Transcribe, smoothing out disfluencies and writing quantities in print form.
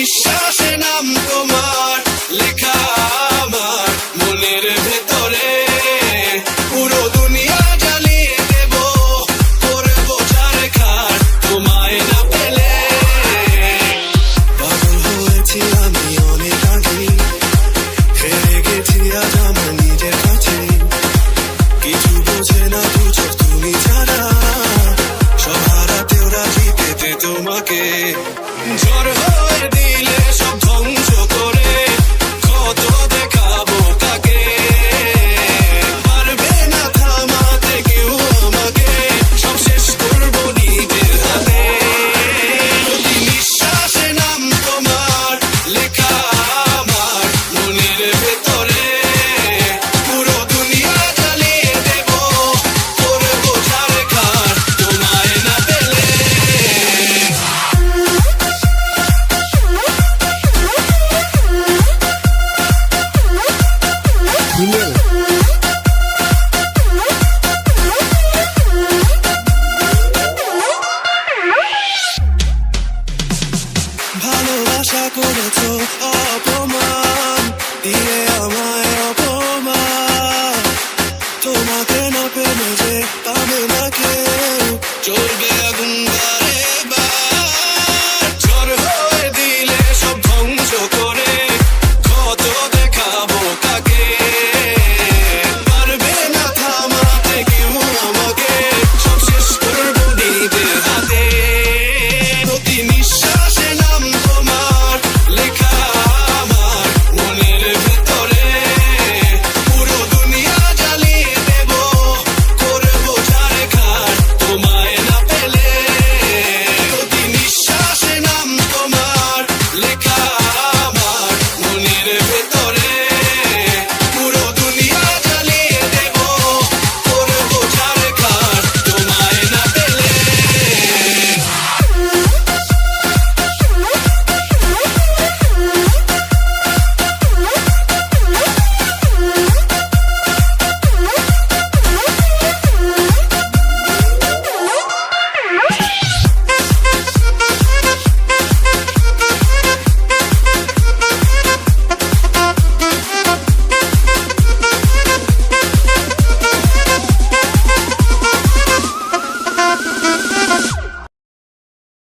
নিঃশ্বাসে নাম তোমার লেখা আমার মনের ভেতরে, পুরো দুনিয়া জ্বালিয়ে দেব, করবো ছারখার তোমায় না পেলে। পাগল হয়েছি আমি অনেক আগে, হেরে গেছি আজ আমার নিজের কাছে, কিছু বোঝে না দু চোখ তুমি ছাড়া, সব হারাতেও রাজি পেতে তোমাকে। ঝড় হয়ে দিলে সব ধ্বংস করে, কত দেখাবো কাকে, পারবে না থামাতে কেউ আমাকে, সব শেষ করবো নিজের হাতে। প্রতি নিঃশ্বাসে নাম তোমার লেখা আমার মনের ভেতরে, পুরো দুনিয়া জ্বালিয়ে দেব, করবো ছারখার তোমায় না পেলে। ভালোবাসা করেছো অপমান দিয়ে